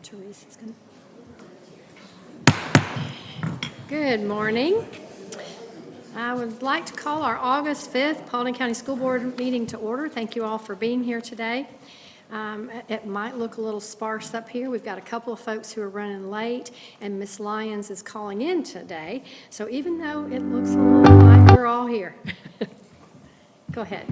Therese is going to. Good morning. I would like to call our August 5th Paulding County School Board meeting to order. Thank you all for being here today. It might look a little sparse up here. We've got a couple of folks who are running late, and Miss Lyons is calling in today. So even though it looks a little like we're all here. Go ahead.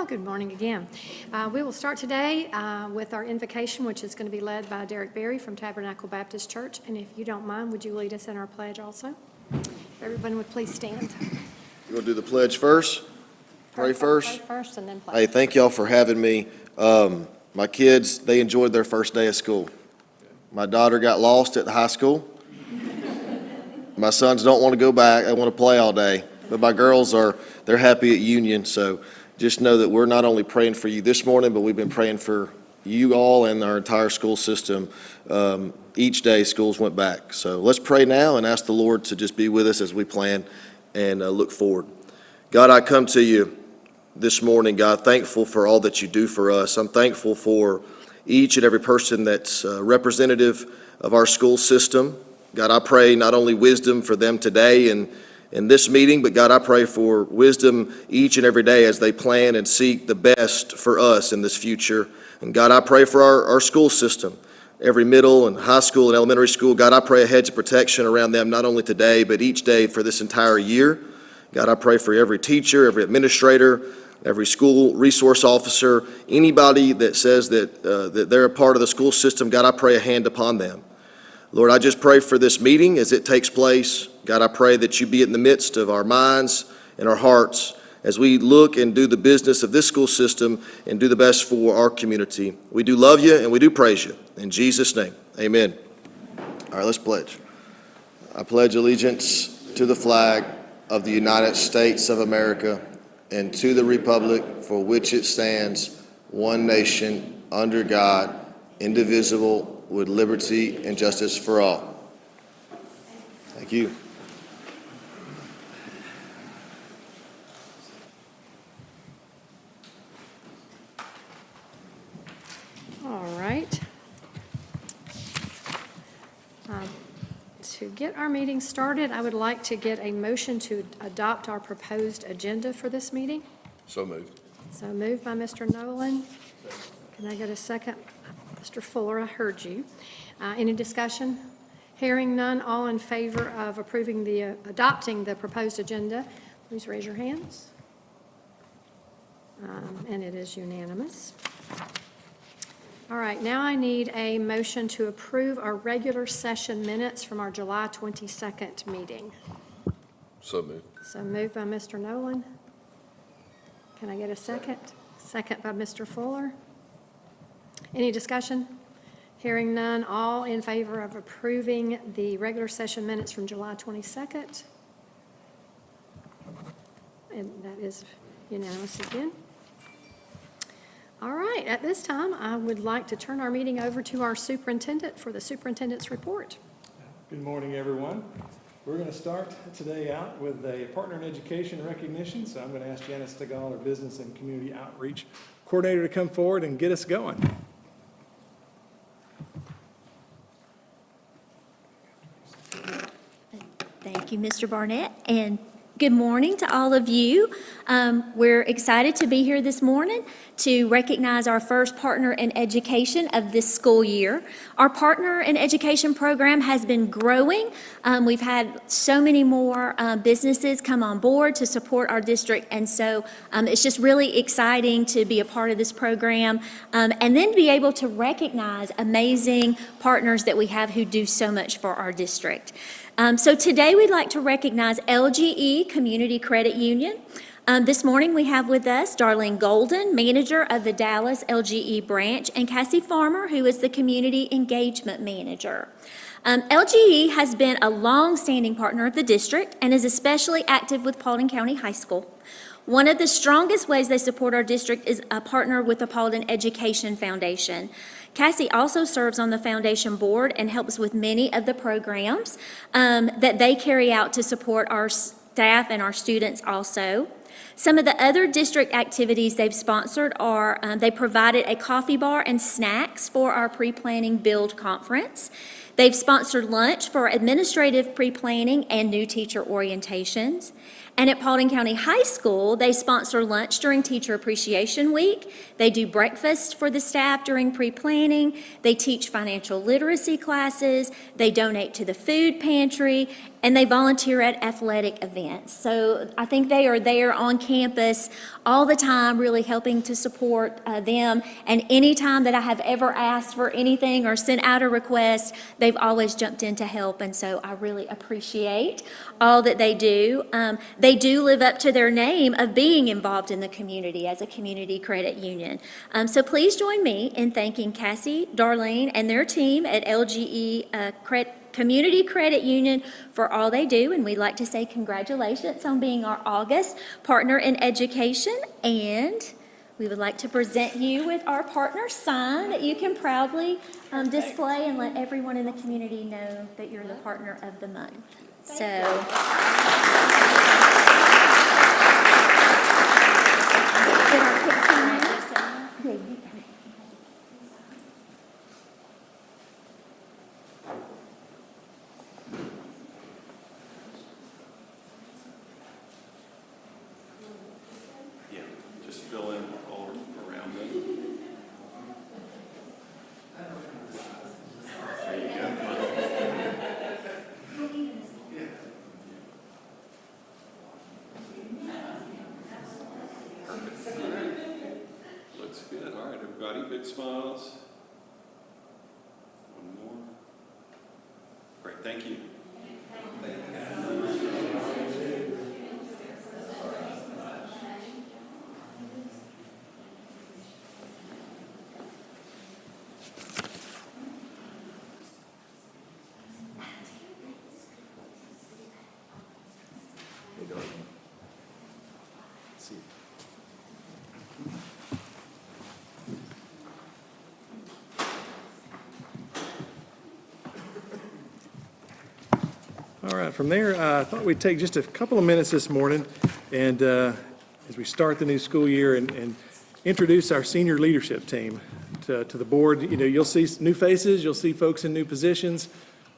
Good morning again. We will start today with our invocation, which is going to be led by Derek Berry from Tabernacle Baptist Church. And if you don't mind, would you lead us in our pledge also? If everyone would please stand. You want to do the pledge first? Pray first? Pray first and then pledge. Hey, thank y'all for having me. My kids, they enjoyed their first day of school. My daughter got lost at the high school. My sons don't want to go back. They want to play all day. But my girls they're happy at Union, so just know that we're not only praying for you this morning, but we've been praying for you all and our entire school system. Each day schools went back. So let's pray now and ask the Lord to just be with us as we plan and look forward. God, I come to you this morning, God, thankful for all that you do for us. I'm thankful for each and every person that's representative of our school system. God, I pray not only wisdom for them today and in this meeting, but God, I pray for wisdom each and every day as they plan and seek the best for us in this future. And God, I pray for our school system, every middle and high school and elementary school. God, I pray a hedge of protection around them, not only today, but each day for this entire year. God, I pray for every teacher, every administrator, every school resource officer, anybody that says that they're a part of the school system. God, I pray a hand upon them. Lord, I just pray for this meeting as it takes place. God, I pray that you be in the midst of our minds and our hearts as we look and do the business of this school system and do the best for our community. We do love you and we do praise you. In Jesus' name, amen. All right, let's pledge. I pledge allegiance to the flag of the United States of America and to the republic for which it stands, one nation, under God, indivisible, with liberty and justice for all. Thank you. All right. To get our meeting started, I would like to get a motion to adopt our proposed agenda for this meeting. So moved. So moved by Mr. Nolan. Can I get a second? Mr. Fuller, I heard you. Any discussion? Hearing none, all in favor of adopting the proposed agenda, please raise your hands. And it is unanimous. All right, now I need a motion to approve our regular session minutes from our July 22nd meeting. So moved. So moved by Mr. Nolan. Can I get a second? Second by Mr. Fuller. Any discussion? Hearing none, all in favor of approving the regular session minutes from July 22nd? And that is unanimous again. All right, at this time, I would like to turn our meeting over to our superintendent for the superintendent's report. Good morning, everyone. We're going to start today out with a partner in education recognition. So I'm going to ask Janice Stegall, our business and community outreach coordinator, to come forward and get us going. you, Mr. Barnett, and good morning to all of you. We're excited to be here this morning to recognize our first partner in education of this school year. Our partner in education program has been growing. We've had so many more businesses come on board to support our district, and so it's just really exciting to be a part of this program and then be able to recognize amazing partners that we have who do so much for our district. So today we'd like to recognize LGE Community Credit Union. This morning we have with us Darlene Golden, manager of the Dallas LGE branch, and Cassie Farmer, who is the community engagement manager. LGE has been a long-standing partner of the district and is especially active with Paulding County High School. One of the strongest ways they support our district is a partner with the Paulding Education Foundation. Cassie also serves on the foundation board and helps with many of the programs that they carry out to support our staff and our students also. Some of the other district activities they've sponsored are they provided a coffee bar and snacks for our pre-planning build conference. They've sponsored lunch for administrative pre-planning and new teacher orientations. And at Paulding County High School, they sponsor lunch during Teacher Appreciation Week. They do breakfast for the staff during pre-planning. They teach financial literacy classes. They donate to the food pantry, and they volunteer at athletic events. So I think they are there on campus all the time, really helping to support them. And anytime that I have ever asked for anything or sent out a request, they've always jumped in to help. And so I really appreciate all that they do. They do live up to their name of being involved in the community as a community credit union. So please join me in thanking Cassie, Darlene, and their team at LGE Community Credit Union for all they do, and we'd like to say congratulations on being our August partner in education, and we would like to present you with our partner sign that you can proudly display and let everyone in the community know that you're the partner of the month. So. Fill in all around it. There you go. Perfect. All right. Looks good. All right, everybody, big smiles. One more. Great, thank you. All right, from there, I thought we'd take just a couple of minutes this morning and as we start the new school year and introduce our senior leadership team to the board. You know, you'll see new faces, you'll see folks in new positions,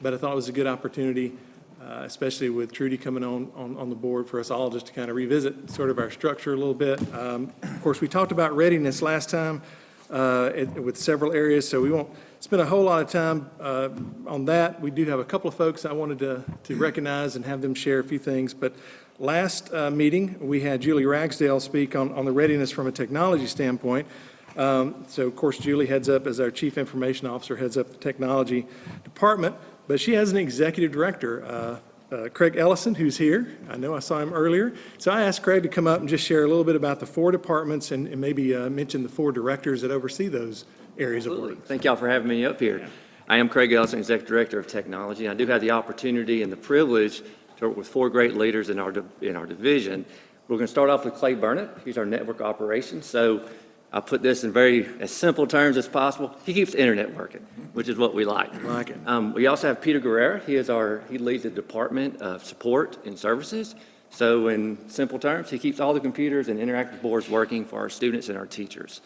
but I thought it was a good opportunity, especially with Trudy coming on the board, for us all just to kind of revisit sort of our structure a little bit. Of course, we talked about readiness last time with several areas, so we won't spend a whole lot of time on that. We do have a couple of folks I wanted to recognize and have them share a few things. But last meeting, we had Julie Ragsdale speak on the readiness from a technology standpoint. So, of course, Julie heads up, as our Chief Information Officer, heads up the technology department. But she has an executive director, Craig Ellison, who's here. I know I saw him earlier. So I asked Craig to come up and just share a little bit about the 4 departments and maybe mention the 4 directors that oversee those areas of work. Thank y'all for having me up here. Yeah. I am Craig Ellison, Executive Director of Technology. I do have the opportunity and the privilege to work with 4 great leaders in our division. We're going to start off with Clay Burnett. He's our network operations. So I put this in as simple terms as possible. He keeps the internet working, which is what we like. I like it. We also have Peter Guerrera. He leads the Department of Support and Services. So in simple terms, he keeps all the computers and interactive boards working for our students and our teachers.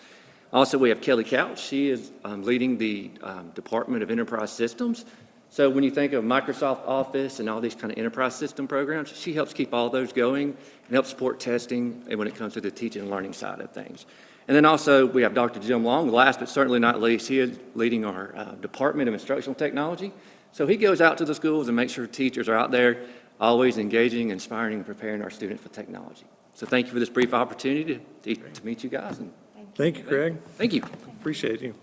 Also, we have Kelly Couch. She is leading the Department of Enterprise Systems. So when you think of Microsoft Office and all these kind of enterprise system programs, she helps keep all those going and helps support testing and when it comes to the teaching and learning side of things. And then also, we have Dr. Jim Long. Last but certainly not least, he is leading our Department of Instructional Technology. So he goes out to the schools and makes sure teachers are out there always engaging, inspiring, and preparing our students for technology. So thank you for this brief opportunity to meet you guys. And Thank you, Craig. thank you. Appreciate you.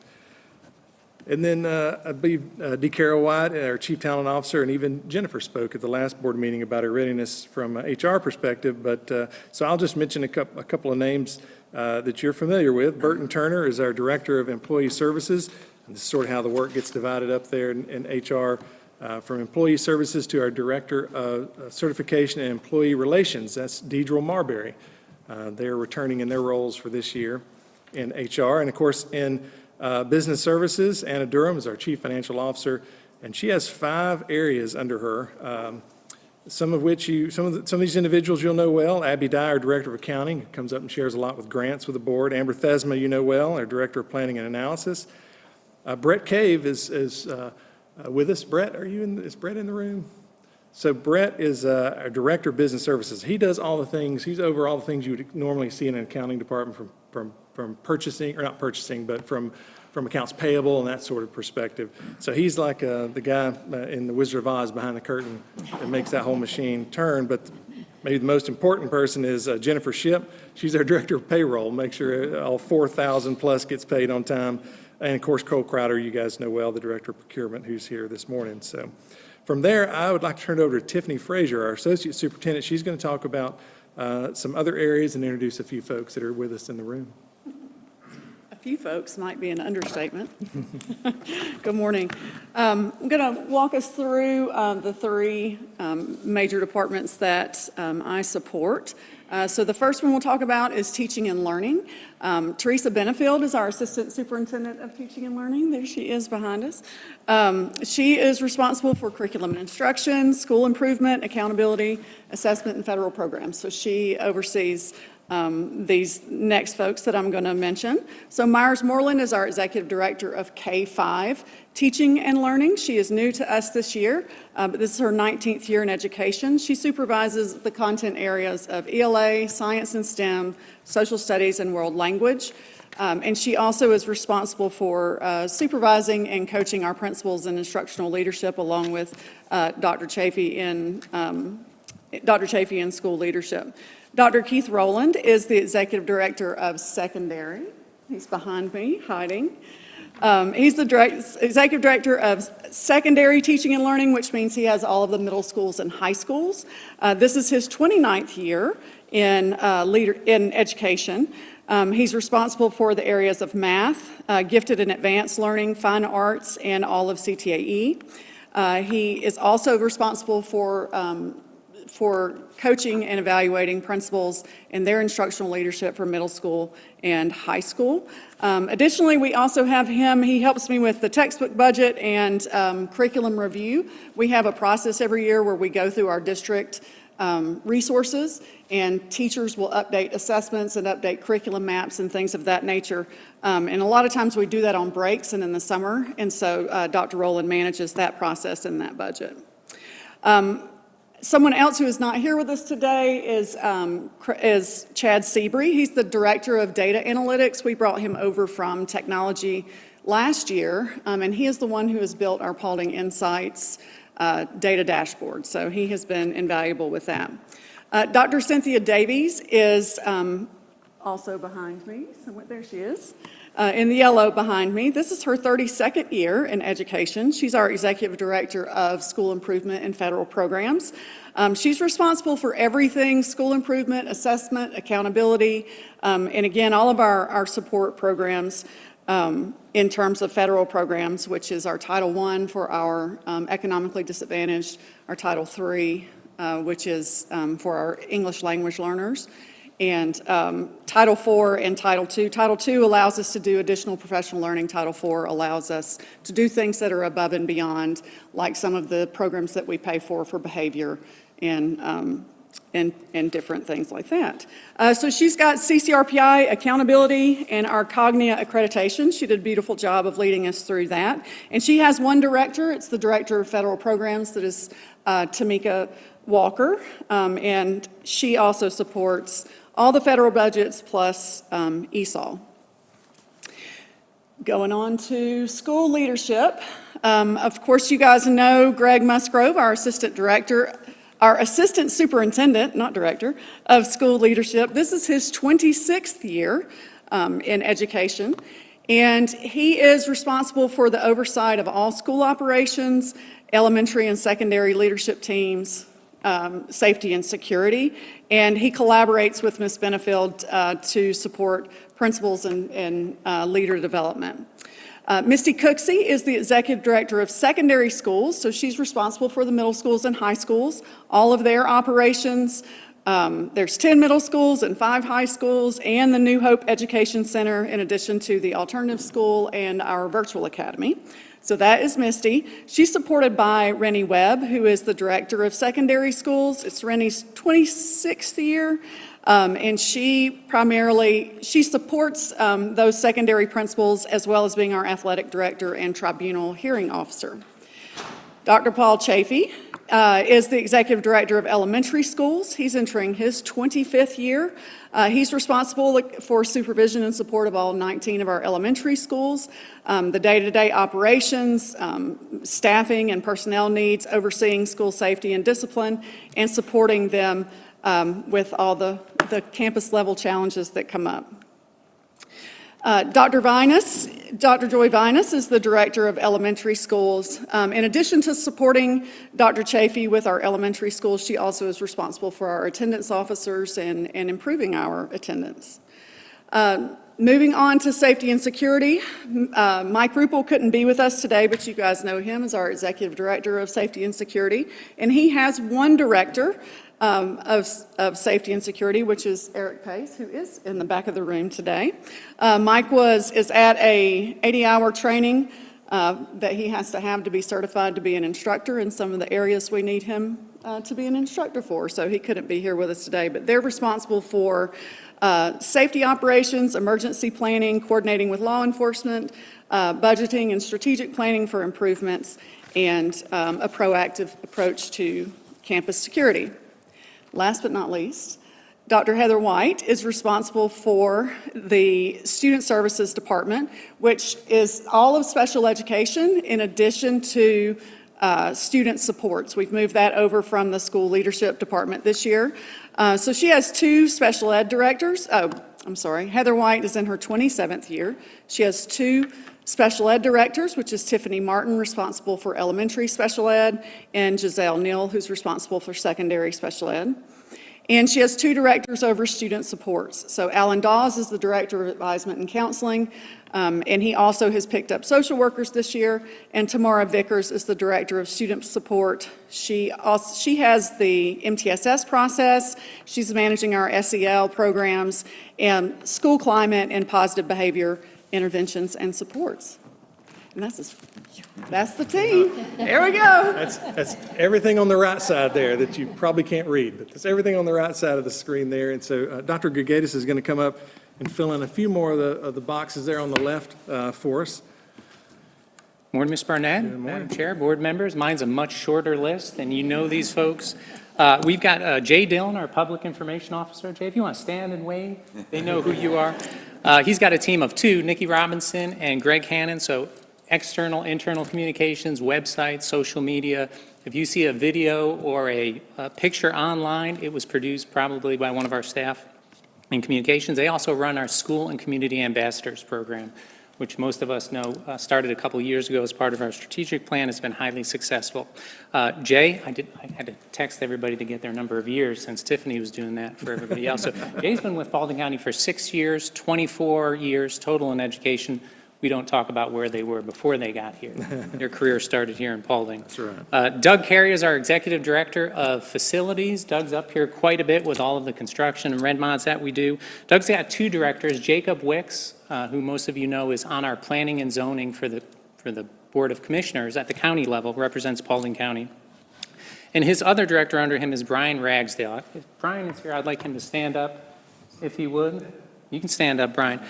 And then I believe D. Carol White, our Chief Talent Officer, and even Jennifer spoke at the last board meeting about her readiness from a HR perspective. But so I'll just mention a couple of names that you're familiar with. Burton Turner is our Director of Employee Services. And this is sort of how the work gets divided up there in HR, from Employee Services to our Director of Certification and Employee Relations. That's Deidre Marbury. They're returning in their roles for this year in HR. And of course, in Business Services, Anna Durham is our Chief Financial Officer, and she has 5 areas under her. Some of these individuals you'll know well. Abby Dye, our Director of Accounting, comes up and shares a lot with grants with the board. Amber Thesma, you know well, our Director of Planning and Analysis. Brett Cave is with us. Brett, is Brett in the room? So Brett is our Director of Business Services. He does all the things, he's over all the things you would normally see in an accounting department from purchasing, or not purchasing, but from accounts payable and that sort of perspective. So he's like the guy in The Wizard of Oz behind the curtain that makes that whole machine turn. But maybe the most important person is Jennifer Shipp. She's our Director of Payroll, make sure all 4,000 plus gets paid on time. And of course, Cole Crowder, you guys know well, the Director of Procurement, who's here this morning. So from there, I would like to turn it over to Tiffany Frazier, our Associate Superintendent. She's going to talk about some other areas and introduce a few folks that are with us in the room. A few folks might be an understatement. Good morning. I'm going to walk us through the 3 major departments that I support. So the first one we'll talk about is teaching and learning. Teresa Benefield is our Assistant Superintendent of Teaching and Learning. There she is behind us. She is responsible for curriculum and instruction, school improvement, accountability, assessment, and federal programs. So she oversees these next folks that I'm going to mention. So Myers Moreland is our Executive Director of K-5 Teaching and Learning. She is new to us this year, but this is her 19th year in education. She supervises the content areas of ELA, science and STEM, social studies, and world language. And she also is responsible for supervising and coaching our principals in instructional leadership, along with Dr. Chafee in school leadership. Dr. Keith Rowland is the Executive Director of Secondary. He's behind me, hiding. He's the Executive Director of Secondary Teaching and Learning, which means he has all of the middle schools and high schools. This is his 29th year in education. He's responsible for the areas of math, gifted and advanced learning, fine arts, and all of CTAE. He is also responsible for coaching and evaluating principals in their instructional leadership for middle school and high school. Additionally, we also have him, he helps me with the textbook budget and curriculum review. We have a process every year where we go through our district resources, and teachers will update assessments and update curriculum maps and things of that nature. And a lot of times we do that on breaks and in the summer, and so Dr. Rowland manages that process and that budget. Someone else who is not here with us today is Chad Seabury. He's the Director of Data Analytics. We brought him over from technology last year, and he is the one who has built our Paulding Insights data dashboard. So he has been invaluable with that. Dr. Cynthia Davies is also behind me. So there she is. In the yellow behind me. This is her 32nd year in education. She's our Executive Director of School Improvement and Federal Programs. She's responsible for everything school improvement, assessment, accountability, and again, all of our support programs in terms of federal programs, which is our Title I for our economically disadvantaged, our Title III, which is for our English language learners, and Title IV and Title II. Title II allows us to do additional professional learning. Title IV allows us to do things that are above and beyond, like some of the programs that we pay for behavior and and different things like that. So she's got CCRPI accountability and our Cognia accreditation. She did a beautiful job of leading us through that. And she has one director. It's the Director of Federal Programs, that is Tamika Walker. And she also supports all the federal budgets plus ESOL. Going on to school leadership. Of course, you guys know Greg Musgrove, our assistant superintendent, not director, of school leadership. This is his 26th year in education, and he is responsible for the oversight of all school operations, elementary and secondary leadership teams, safety and security, and he collaborates with Ms. Benefield to support principals and leader development. Misty Cooksey is the Executive Director of Secondary Schools, so she's responsible for the middle schools and high schools, all of their operations. There's 10 middle schools and 5 high schools, and the New Hope Education Center, in addition to the alternative school and our virtual academy. So that is Misty. She's supported by Rennie Webb, who is the Director of Secondary Schools. It's Rennie's 26th year. And she supports those secondary principals, as well as being our athletic director and tribunal hearing officer. Dr. Paul Chafee is the executive director of elementary schools. He's entering his 25th year. He's responsible for supervision and support of all 19 of our elementary schools, the day-to-day operations, staffing and personnel needs, overseeing school safety and discipline, and supporting them with all the campus-level challenges that come up. Dr. Joy Vinus is the director of elementary schools. In addition to supporting Dr. Chafee with our elementary schools, she also is responsible for our attendance officers and improving our attendance. Moving on to safety and security, Mike Ruppel couldn't be with us today, but you guys know him as our executive director of safety and security, and he has one director of safety and security, which is Eric Pace, who is in the back of the room today. Mike is at a 80-hour training that he has to have to be certified to be an instructor in some of the areas we need him to be an instructor for, so he couldn't be here with us today. But they're responsible for safety operations, emergency planning, coordinating with law enforcement, budgeting and strategic planning for improvements, and a proactive approach to campus security. Last but not least, Dr. Heather White is responsible for the Student Services Department, which is all of special education in addition to student supports. We've moved that over from the School Leadership Department this year. So she has 2 special ed directors. Heather White is in her 27th year. She has 2 special ed directors, which is Tiffany Martin, responsible for elementary special ed, and Giselle Neal, who's responsible for secondary special ed. And she has 2 directors over student supports. So Alan Dawes is the director of advisement and counseling, and he also has picked up social workers this year. And Tamara Vickers is the director of student support. She has the MTSS process. She's managing our SEL programs and school climate and positive behavior interventions and supports. And that's the team. There we go. That's everything on the right side there that you probably can't read, but that's everything on the right side of the screen there. And so Dr. Gagaitis is going to come up and fill in a few more of the boxes there on the left for us. Morning, Ms. Barnett, Madam Chair, board members. Mine's a much shorter list, and you know these folks. We've got Jay Dillon, our Public Information Officer. Jay, if you want to stand and wave, they know who you are. He's got a team of 2, Nikki Robinson and Greg Hannon, so external, internal communications, websites, social media. If you see a video or a picture online, it was produced probably by one of our staff in communications. They also run our School and Community Ambassadors program, which most of us know started a couple years ago as part of our strategic plan. It's been highly successful. Jay, I had to text everybody to get their number of years since Tiffany was doing that for everybody else. So Jay's been with Paulding County for 6 years, 24 years total in education. We don't talk about where they were before they got here. Their career started here in Paulding. That's right. Doug Carey is our Executive Director of Facilities. Doug's up here quite a bit with all of the construction and red mods that we do. Doug's got 2 directors, Jacob Wicks, who most of you know is on our planning and zoning for the Board of Commissioners at the county level, represents Paulding County. And his other director under him is Brian Ragsdale. If Brian is here, I'd like him to stand up, if he would. You can stand up, Brian.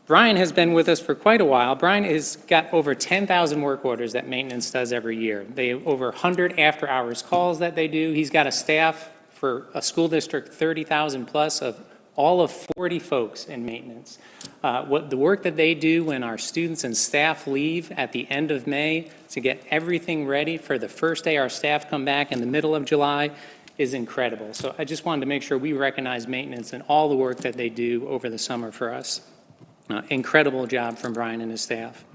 Brian has been with us for quite a while. Brian has got over 10,000 work orders that maintenance does every year. They have over 100 after-hours calls that they do. He's got a staff for a school district 30,000 plus of all of 40 folks in maintenance. What the work that they do when our students and staff leave at the end of May to get everything ready for the first day our staff come back in the middle of July is incredible. So I just wanted to make sure we recognize maintenance and all the work that they do over the summer for us. Incredible job from Brian and his staff.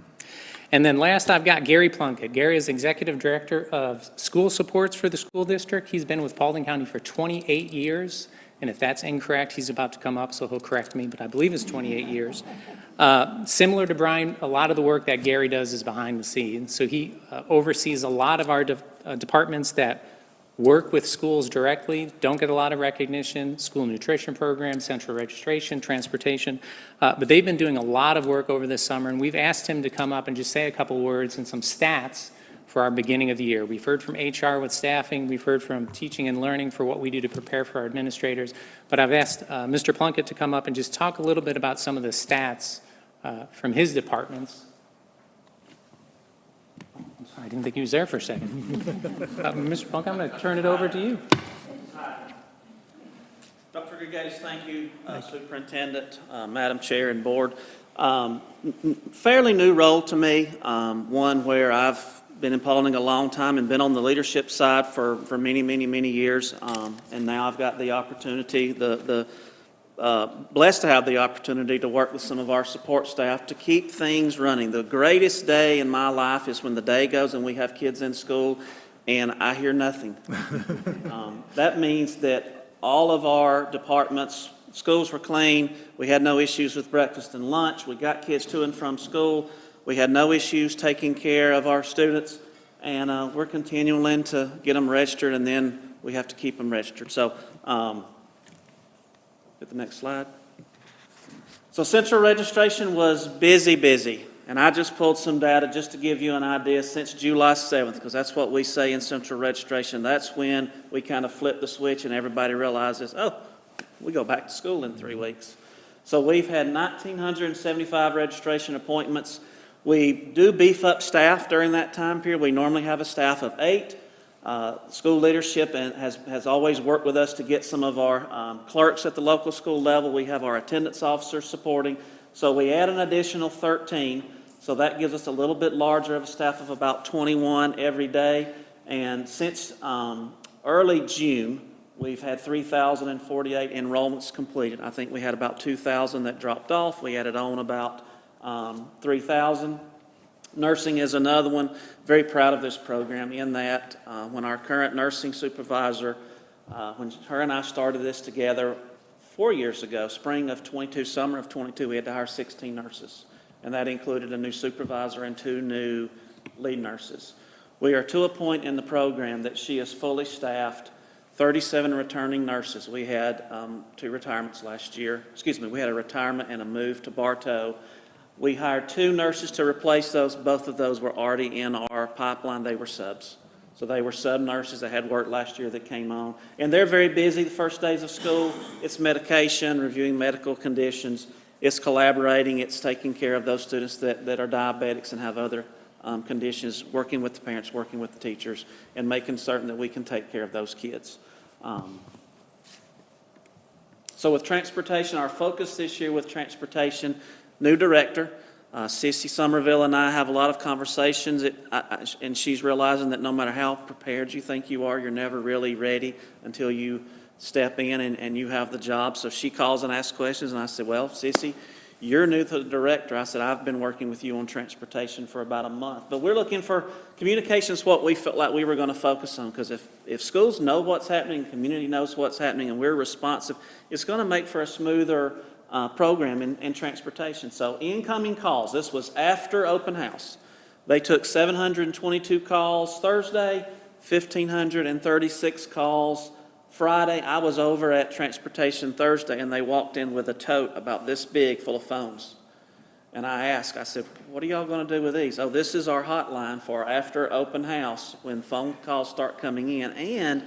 And then last, I've got Gary Plunkett. Gary is Executive Director of School Supports for the school district. He's been with Paulding County for 28 years. And if that's incorrect, he's about to come up, so he'll correct me, but I believe it's 28 years. Similar to Brian, a lot of the work that Gary does is behind the scenes. So he oversees a lot of our departments that work with schools directly, don't get a lot of recognition, school nutrition programs, central registration, transportation. But they've been doing a lot of work over this summer, and we've asked him to come up and just say a couple words and some stats for our beginning of the year. We've heard from HR with staffing, we've heard from teaching and learning for what we do to prepare for our administrators, but I've asked Mr. Plunkett to come up and just talk a little bit about some of the stats from his departments. I didn't think he was there for a second. Mr. Plunkett, I'm going to turn it over to you. Dr. Gergais, thank you, Superintendent, Madam Chair, and Board. Fairly new role to me, one where I've been in Paulding a long time and been on the leadership side for many, many, many years, and now I've got the opportunity, blessed to have the opportunity to work with some of our support staff to keep things running. The greatest day in my life is when the day goes and we have kids in school and I hear nothing. That means that all of our departments, schools were clean, we had no issues with breakfast and lunch, we got kids to and from school, we had no issues taking care of our students, and we're continuing to get them registered, and then we have to keep them registered. So, get the next slide. So central registration was busy, and I just pulled some data just to give you an idea since July 7th, because that's what we say in central registration. That's when we kind of flip the switch and everybody realizes, oh, we go back to school in 3 weeks. So we've had 1,975 registration appointments. We do beef up staff during that time period. We normally have a staff of 8. School leadership has always worked with us to get some of our clerks at the local school level. We have our attendance officers supporting. So we add an additional 13. So that gives us a little bit larger of a staff of about 21 every day. And since early June, we've had 3,048 enrollments completed. I think we had about 2,000 that dropped off. We added on about 3,000. Nursing is another one. Very proud of this program in that when our current nursing supervisor, when her and I started this together 4 years ago, spring of 22, summer of 22, we had to hire 16 nurses. And that included a new supervisor and 2 new lead nurses. We are to a point in the program that she is fully staffed, 37 returning nurses. We had 2 retirements last year. Excuse me, we had a retirement and a move to Bartow. We hired 2 nurses to replace those. Both of those were already in our pipeline. They were subs. So they were sub nurses that had worked last year that came on. And they're very busy the first days of school. It's medication, reviewing medical conditions. It's collaborating. It's taking care of those students that are diabetics and have other conditions, working with the parents, working with the teachers, and making certain that we can take care of those kids. So with transportation, our focus this year with transportation, new director, Sissy Somerville and I have a lot of conversations, and she's realizing that no matter how prepared you think you are, you're never really ready until you step in and you have the job. So she calls and asks questions, and I said, well, Sissy, you're new to the director. I said, I've been working with you on transportation for about a month. But we're looking for communications, what we felt like we were going to focus on, because if schools know what's happening, community knows what's happening, and we're responsive, it's going to make for a smoother program in transportation. So incoming calls, this was after open house. They took 722 calls Thursday, 1,536 calls Friday. I was over at transportation Thursday, and they walked in with a tote about this big full of phones. And I said, what are y'all going to do with these? Oh, this is our hotline for after open house when phone calls start coming in, and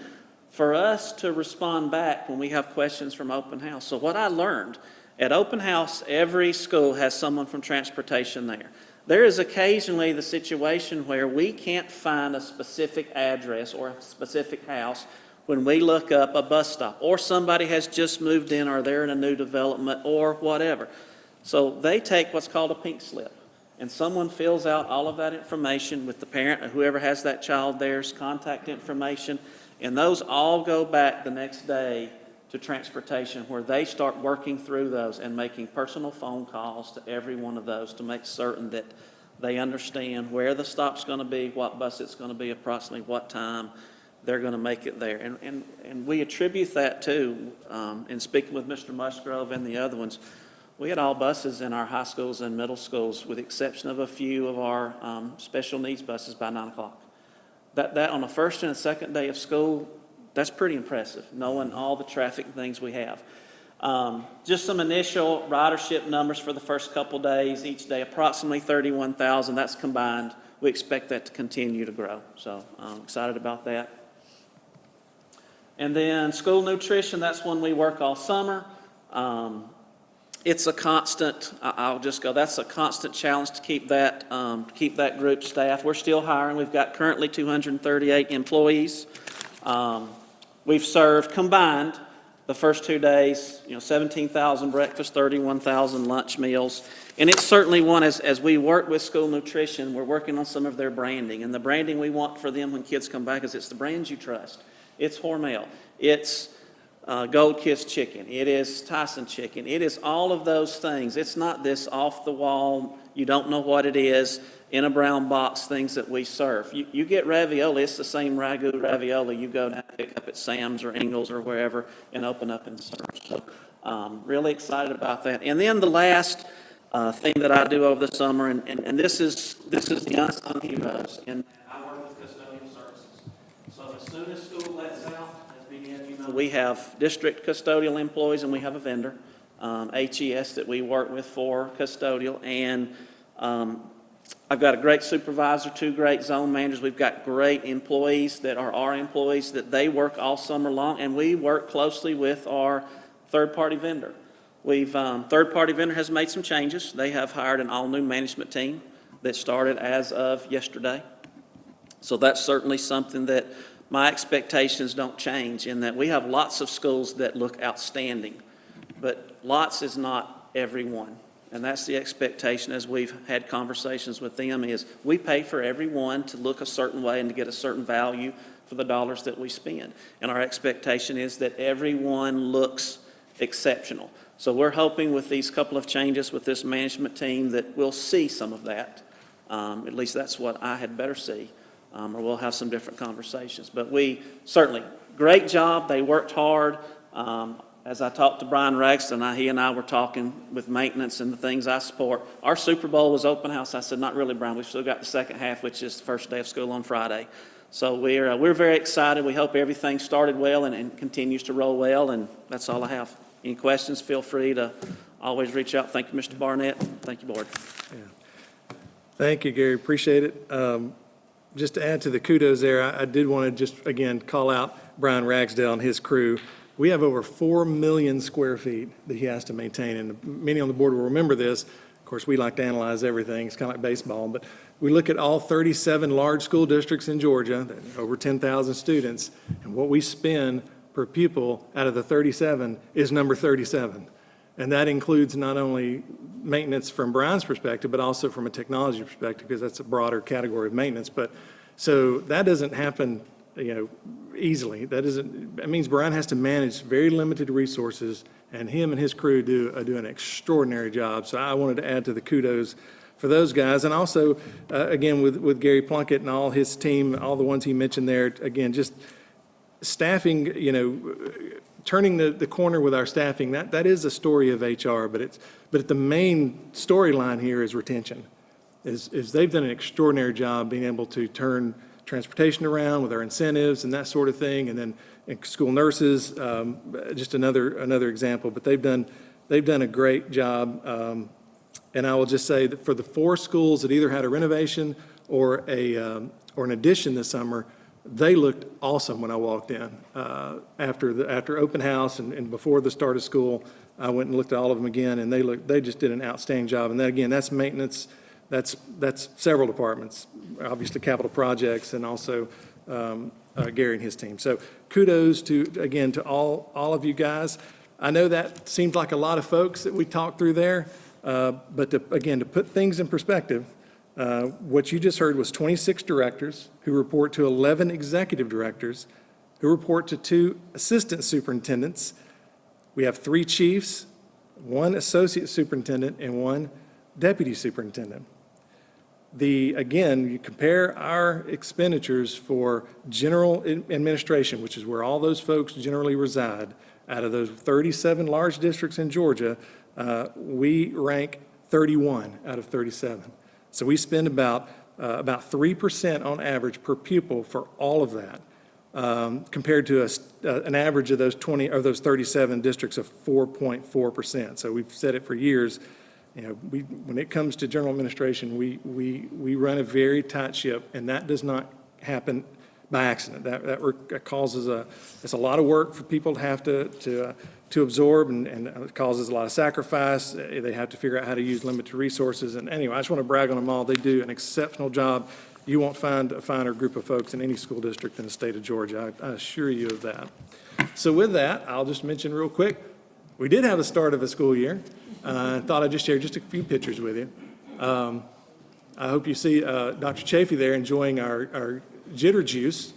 for us to respond back when we have questions from open house. So what I learned, at open house, every school has someone from transportation there. There is occasionally the situation where we can't find a specific address or a specific house when we look up a bus stop, or somebody has just moved in, or they're in a new development, or whatever. So they take what's called a pink slip, and someone fills out all of that information with the parent or whoever has that child there's contact information, and those all go back the next day to transportation, where they start working through those and making personal phone calls to every one of those to make certain that they understand where the stop's going to be, what bus it's going to be, approximately what time they're going to make it there. And we attribute that to, in speaking with Mr. Musgrove and the other ones, we had all buses in our high schools and middle schools, with the exception of a few of our special needs buses by 9 o'clock. That on the first and the second day of school, that's pretty impressive, knowing all the traffic and things we have. Just some initial ridership numbers for the first couple days, each day approximately 31,000, that's combined. We expect that to continue to grow, so I'm excited about that. And then school nutrition, that's when we work all summer. It's a constant, that's a constant challenge to keep that group staffed. We're still hiring. We've got currently 238 employees. We've served combined the first 2 days, 17,000 breakfast, 31,000 lunch meals. And it's certainly one, as we work with school nutrition, we're working on some of their branding. And the branding we want for them when kids come back is it's the brands you trust. It's Hormel. It's Gold Kiss Chicken. It is Tyson Chicken. It is all of those things. It's not this off-the-wall, you don't know what it is, in a brown box, things that we serve. You get ravioli, it's the same ragu ravioli you go down and pick up at Sam's or Ingles or wherever and open up and serve. So really excited about that. And then the last thing that I do over the summer, and this is the unsung heroes, and I work with custodial services. So as soon as school lets out, we have district custodial employees and we have a vendor, HES, that we work with for custodial. And I've got a great supervisor, 2 great zone managers. We've got great employees that are our employees that they work all summer long, and we work closely with our third-party vendor. Third-party vendor has made some changes. They have hired an all-new management team that started as of yesterday. So that's certainly something that my expectations don't change, in that we have lots of schools that look outstanding, but lots is not every one. And that's the expectation as we've had conversations with them, is we pay for everyone to look a certain way and to get a certain value for the dollars that we spend. And our expectation is that everyone looks exceptional. So we're hoping with these couple of changes with this management team that we'll see some of that. At least that's what I had better see. Or we'll have some different conversations. But we certainly, great job. They worked hard. As I talked to Brian Ragston, he and I were talking with maintenance and the things I support. Our Super Bowl was open house. I said, not really, Brian. We've still got the second half, which is the first day of school on Friday. So we're very excited. We hope everything started well and continues to roll well. And that's all I have. Any questions, feel free to always reach out. Thank you, Mr. Barnett. Thank you, Board. Yeah. Thank you, Gary. Appreciate it. Just to add to the kudos there, I did want to just, again, call out Brian Ragsdale and his crew. We have over 4 million square feet that he has to maintain, and many on the board will remember this. Of course, we like to analyze everything. It's kind of like baseball, but we look at all 37 large school districts in Georgia, over 10,000 students, and what we spend per pupil out of the 37 is number 37. And that includes not only maintenance from Brian's perspective, but also from a technology perspective, because that's a broader category of maintenance. But so that doesn't happen, easily. That means Brian has to manage very limited resources, and him and his crew do an extraordinary job. So I wanted to add to the kudos for those guys. And also, again, with Gary Plunkett and all his team, all the ones he mentioned there, again, just staffing, turning the corner with our staffing, that is a story of HR, but the main storyline here is retention. Is they've done an extraordinary job being able to turn transportation around with our incentives and that sort of thing, and then school nurses, just another example. But they've done a great job And I will just say that for the 4 schools that either had a renovation or an addition this summer, they looked awesome when I walked in. After open house and before the start of school, I went and looked at all of them again, and they just did an outstanding job. And then again, that's maintenance, that's several departments, obviously capital projects, and also Gary and his team. So kudos to all of you guys. I know that seems like a lot of folks that we talked through there, but to put things in perspective, what you just heard was 26 directors who report to 11 executive directors who report to 2 assistant superintendents. We have 3 chiefs, 1 associate superintendent, and 1 deputy superintendent. You compare our expenditures for general administration, which is where all those folks generally reside, out of those 37 large districts in Georgia, we rank 31 out of 37. So we spend about 3% on average per pupil for all of that, compared to an average of those 37 districts of 4.4%. So we've said it for years. When it comes to general administration, we run a very tight ship, and that does not happen by accident. That causes it's a lot of work for people to have to absorb, and it causes a lot of sacrifice. They have to figure out how to use limited resources. And anyway, I just want to brag on them all. They do an exceptional job. You won't find a finer group of folks in any school district in the state of Georgia. I assure you of that. So with that, I'll just mention real quick, we did have the start of a school year. I thought I'd just share just a few pictures with you. I hope you see Dr. Chafee there enjoying our jitter juice.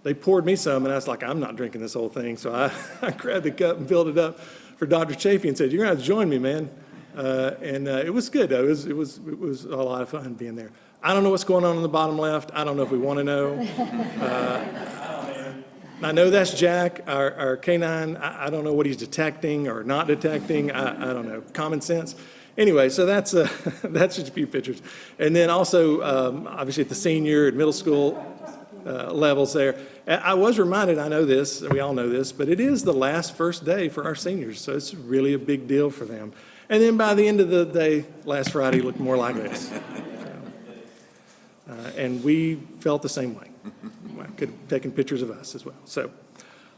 They poured me some, and I was like, I'm not drinking this whole thing. So I grabbed the cup and filled it up for Dr. Chafee and said, you're going to have to join me, man. It was good, though. It was a lot of fun being there. I don't know what's going on in the bottom left. I don't know if we want to know. I know that's Jack, our canine. I don't know what he's detecting or not detecting. I don't know. Common sense. Anyway, so that's just a few pictures. And then also, obviously, at the senior and middle school levels there, I was reminded, I know this, we all know this, but it is the last first day for our seniors, so it's really a big deal for them. And then by the end of the day, last Friday looked more like this. And we felt the same way. I could have taken pictures of us as well. So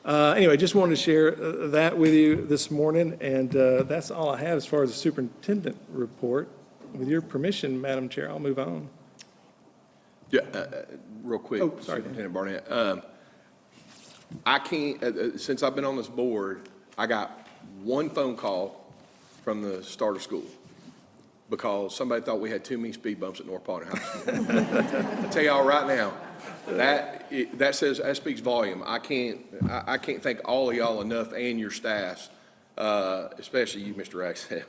anyway, just wanted to share that with you this morning, and that's all I have as far as the superintendent report. With your permission, Madam Chair, I'll move on. Yeah, real quick. Oh, sorry, Superintendent Barnett. I can't, since I've been on this board, I got one phone call from the start of school because somebody thought we had too many speed bumps at North Paulding High School. I tell y'all right now, that speaks volume. I can't thank all of y'all enough and your staffs, especially you, Mr. Axel.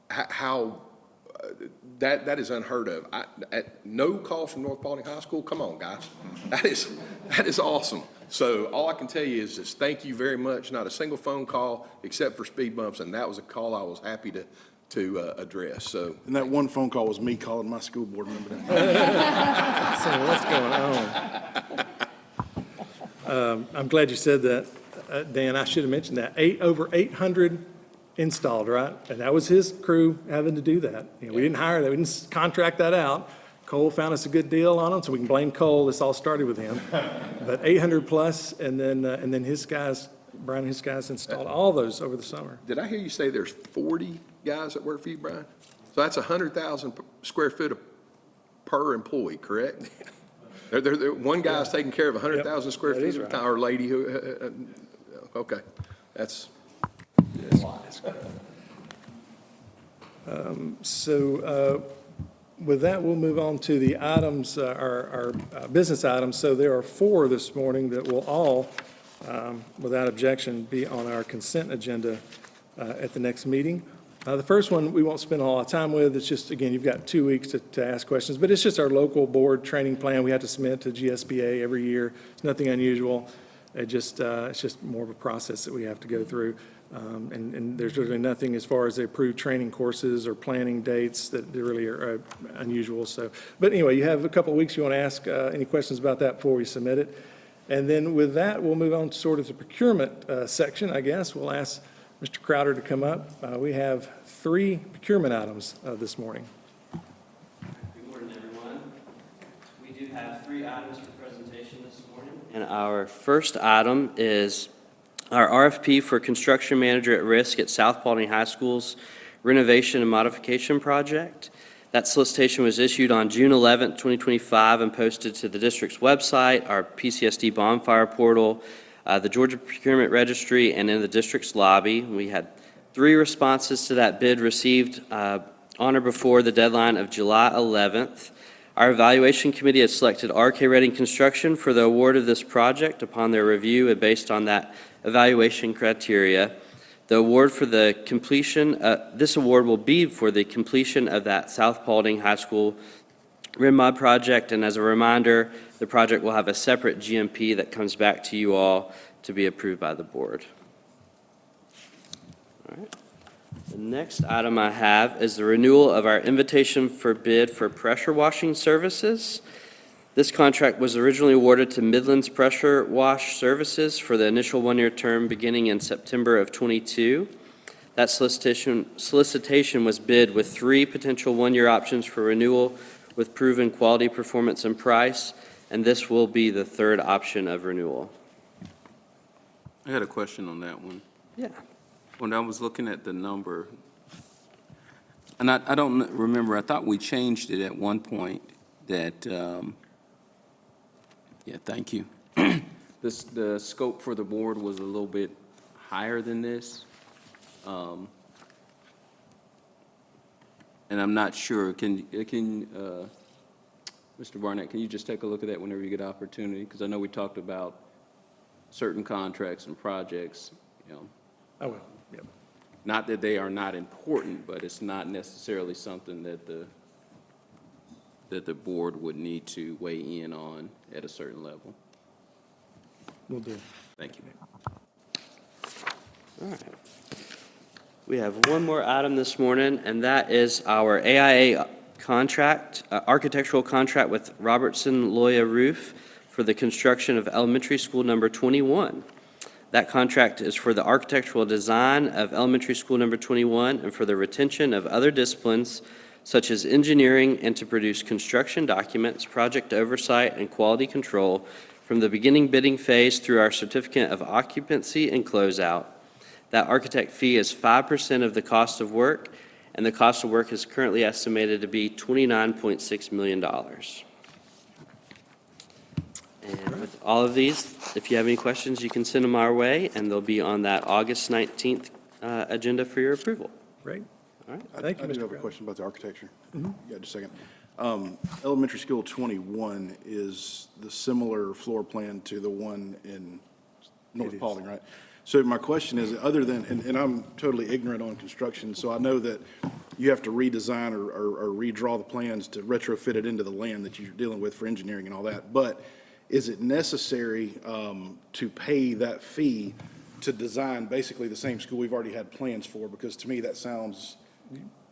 How that is unheard of. No calls from North Paulding High School. Come on, guys, that is awesome. So all I can tell you is just thank you very much. Not a single phone call except for speed bumps, and that was a call I was happy to address. So, and that one phone call was me calling my school board member. So what's going on? I'm glad you said that, Dan. I should have mentioned that. Over 800 installed, right? And that was his crew having to do that. We didn't hire that. We didn't contract that out. Cole found us a good deal on them, so we can blame Cole. This all started with him. But 800 plus, and then his guys, Brian and his guys installed all those over the summer. did I hear you say there's 40 guys that work for you, Brian? So that's 100,000 square foot per employee, correct? One guy's taking care of 100,000 square feet of time, or lady who, okay, that's. So with that, we'll move on to the items, our business items. So there are 4 this morning that will all, without objection, be on our consent agenda at the next meeting. The first one we won't spend a lot of time with. It's just, again, you've got 2 weeks to ask questions, but it's just our local board training plan. We have to submit to GSBA every year. It's nothing unusual. It's just more of a process that we have to go through. And there's really nothing as far as the approved training courses or planning dates that really are unusual. So, but anyway, you have a couple of weeks. You want to ask any questions about that before we submit it. And then with that, we'll move on to sort of the procurement section, I guess. We'll ask Mr. Crowder to come up. We have 3 procurement items this morning. Good morning, everyone. We do have 3 items for presentation this morning. And our first item is our RFP for construction manager at risk at South Paulding High School's renovation and modification project. That solicitation was issued on June 11th, 2025, and posted to the district's website, our PCSD bonfire portal, the Georgia Procurement Registry, and in the district's lobby. We had 3 responses to that bid received on or before the deadline of July 11th. Our evaluation committee has selected RK Redding Construction for the award of this project upon their review and based on that evaluation criteria. The award for the completion, this award will be for the completion of that South Paulding High School REMOD project. And as a reminder, the project will have a separate GMP that comes back to you all to be approved by the board. All right. The next item I have is the renewal of our invitation for bid for pressure washing services. This contract was originally awarded to Midlands Pressure Wash Services for the initial 1-year term beginning in September of '22. That solicitation was bid with 3 potential 1-year options for renewal with proven quality, performance, and price, and this will be the 3rd option of renewal. I had a question on that one. Yeah. When I was looking at the number, and I don't remember, I thought we changed it at one point that, yeah, thank you. The scope for the board was a little bit higher than this. And I'm not sure, Mr. Barnett, can you just take a look at that whenever you get opportunity? Because I know we talked about certain contracts and projects, you know. I will, yep. Not that they are not important, but it's not necessarily something that the board would need to weigh in on at a certain level. Will do. Thank you. All right. We have one more item this morning, and that is our AIA contract, architectural contract with Robertson Loya Roof for the construction of elementary school number 21. That contract is for the architectural design of elementary school number 21 and for the retention of other disciplines such as engineering and to produce construction documents, project oversight, and quality control from the beginning bidding phase through our certificate of occupancy and closeout. That architect fee is 5% of the cost of work, and the cost of work is currently estimated to be $29.6 million. And with all of these, if you have any questions, you can send them our way, and they'll be on that August 19th agenda for your approval. Great. All right. Thank you, I do Mr. have a Crowder. question about the architecture. Yeah, just a second. Elementary School 21 is the similar floor plan to the one in North is. Paulding, right? So my question is, other than, and I'm totally ignorant on construction, so I know that you have to redesign or redraw the plans to retrofit it into the land that you're dealing with for engineering and all that, but is it necessary to pay that fee to design basically the same school we've already had plans for? Because to me, that sounds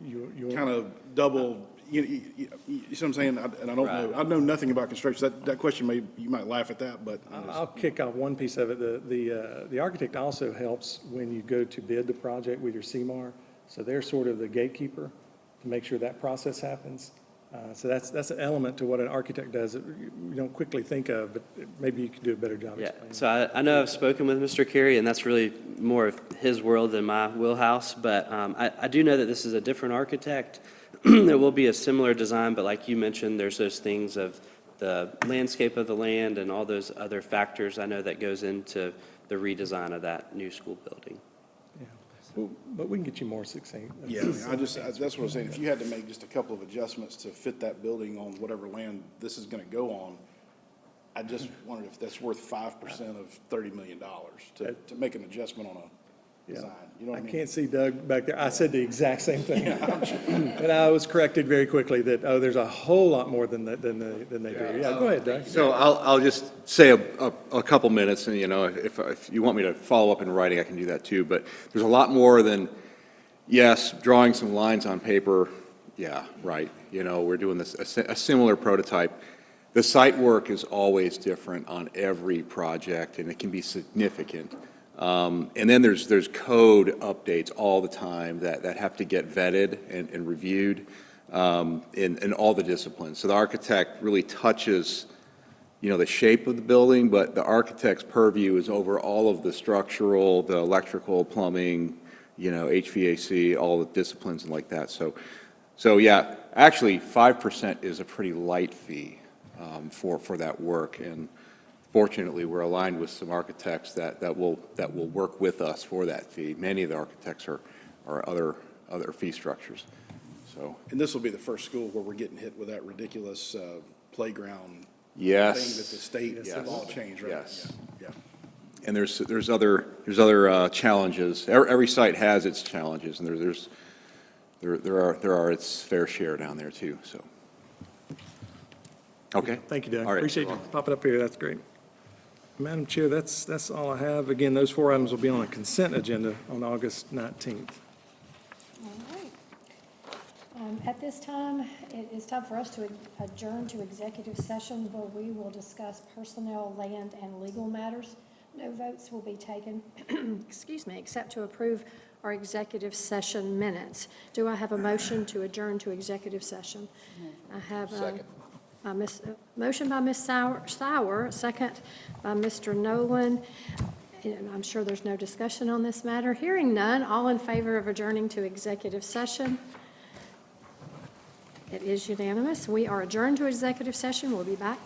kind of double, you see what I'm saying? And I don't know, I know nothing about construction. That question you might laugh at that, but. I'll kick off one piece of it. The architect also helps when you go to bid the project with your CMAR. So they're sort of the gatekeeper to make sure that process happens. So that's an element to what an architect does that you don't quickly think of, but maybe you can do a better job Yeah, explaining. so I know I've spoken with Mr. Carey, and that's really more of his world than my wheelhouse, but I do know that this is a different architect. There will be a similar design, but like you mentioned, there's those things of the landscape of the land and all those other factors I know that goes into the redesign of that new school building. Yeah. Well, but we can get you more succinct. Yeah, I mean, that's what I'm saying. If you had to make just a couple of adjustments to fit that building on whatever land this is gonna go on, I just wondered if that's worth 5% of $30 million to make an adjustment on a design. You know what I I mean? can't see Doug back there. I said the exact same thing. And I was corrected very quickly that, there's a whole lot more than they do. Yeah, go ahead, Doug. So I'll just say a couple minutes, and, you know, if you want me to follow up in writing, I can do that too. But there's a lot more than, yes, drawing some lines on paper, yeah, right. You know, we're doing this, a similar prototype. The site work is always different on every project, and it can be significant. And then there's code updates all the time that have to get vetted and reviewed in all the disciplines. So the architect really touches, the shape of the building, but the architect's purview is over all of the structural, the electrical, plumbing, HVAC, all the disciplines and like that. So yeah, actually, 5% is a pretty light fee for that work. And fortunately, we're aligned with some architects that will work with us for that fee. Many of the architects are other fee structures. So. And this will be the first school where we're getting hit with that ridiculous playground Yes. thing that the state law changed, right? Yes. Yeah. And there's other challenges. Every site has its challenges, and there are its fair share down there too. So. Okay. Thank you, Doug. All right. Appreciate you popping up here. That's great. Madam Chair, that's all I have. Again, those 4 items will be on a consent agenda on August 19th. All right. At this time, it is time for us to adjourn to executive session where we will discuss personnel, land, and legal matters. No votes will be taken, excuse me, except to approve our executive session minutes. Do I have a motion to adjourn to executive session? I have a motion by Ms. Sauer, second by Mr. Nolan. And I'm sure there's no discussion on this matter. Hearing none, all in favor of adjourning to executive session? It is unanimous. We are adjourned to executive session. We'll be back.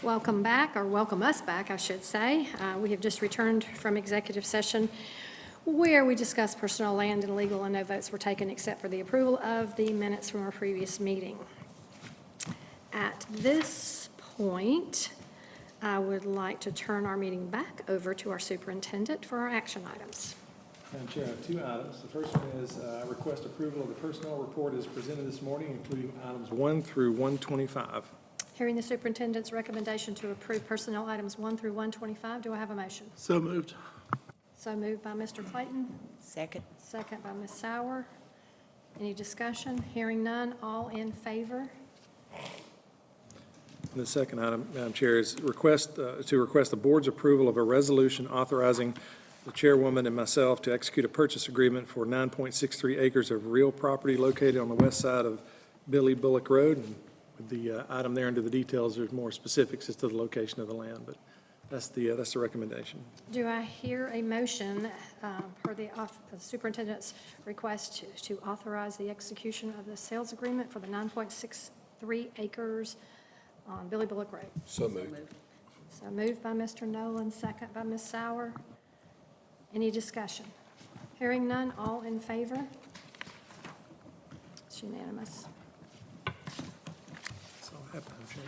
welcome back, or welcome us back, I should say. We have just returned from executive session where we discussed personnel, land, and legal, and no votes were taken except for the approval of the minutes from our previous meeting. At this point, I would like to turn our meeting back over to our superintendent for our action items. Madam Chair, I have two items. The first one is request approval of the personnel report as presented this morning, including items 1 through 125. Hearing the superintendent's recommendation to approve personnel items 1 through 125, do I have a motion? So moved. So moved by Mr. Clayton. Second. Second by Ms. Sauer. Any discussion? Hearing none, all in favor? And the second item, Madam Chair, is request the board's approval of a resolution authorizing the chairwoman and myself to execute a purchase agreement for 9.63 acres of real property located on the west side of Billy Bullock Road. And with the item there under the details, there's more specifics as to the location of the land, but that's the recommendation. Do I hear a motion per the superintendent's request to authorize the execution of the sales agreement for the 9.63 acres on Billy Bullock Road? So moved. So moved by Mr. Nolan, second by Ms. Sauer. Any discussion? Hearing none, all in favor? It's unanimous. That's all I have, Madam Chair.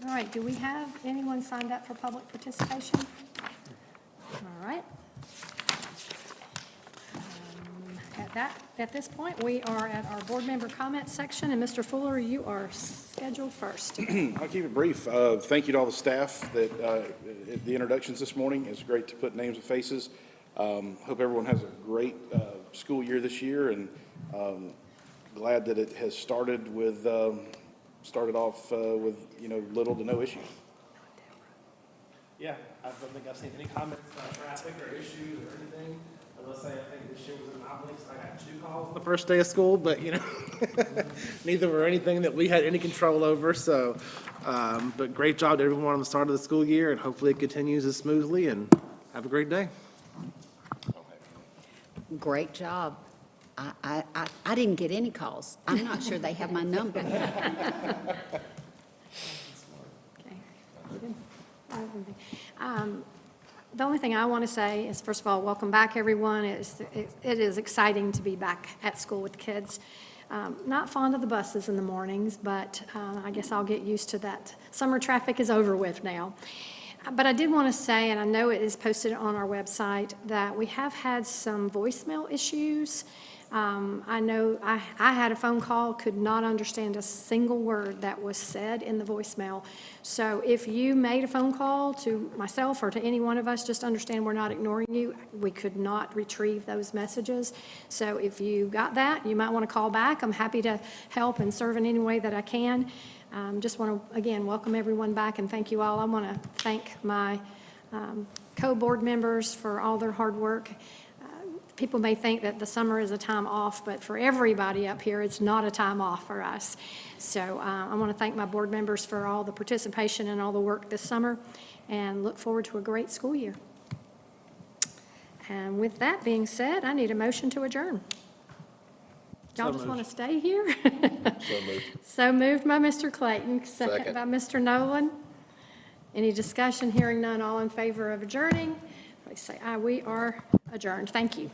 All right, do we have anyone signed up for public participation? All right. At this point, we are at our board member comment section, and Mr. Fuller, you are scheduled first. I'll keep it brief. Thank you to all the staff that, the introductions this morning. It's great to put names and faces. Hope everyone has a great school year this year, and glad that it has started off with, little to no issues. Yeah, I don't think I've seen any comments about traffic or issues or anything. I will say, I think this year was an anomaly, because I got 2 calls the first day of school, but, neither were anything that we had any control over, so, but great job to everyone on the start of the school year, and hopefully it continues as smoothly, and have a great day. Great job. I didn't get any calls. I'm not sure they have my number. Okay. The only thing I want to say is, first of all, welcome back, everyone. It is exciting to be back at school with kids. Not fond of the buses in the mornings, but I guess I'll get used to that. Summer traffic is over with now. But I did want to say, and I know it is posted on our website, that we have had some voicemail issues. I know I had a phone call, could not understand a single word that was said in the voicemail. So if you made a phone call to myself or to any one of us, just understand we're not ignoring you. We could not retrieve those messages. So if you got that, you might want to call back. I'm happy to help and serve in any way that I can. Just want to, again, welcome everyone back and thank you all. I want to thank my co-board members for all their hard work. People may think that the summer is a time off, but for everybody up here, it's not a time off for us. So I want to thank my board members for all the participation and all the work this summer, and look forward to a great school year. And with that being said, I need a motion to adjourn. Y'all just want to stay here? So moved. So moved by Mr. Clayton, second Second. by Mr. Nolan. Any discussion? Hearing none, all in favor of adjourning, please say aye. We are adjourned. Thank you.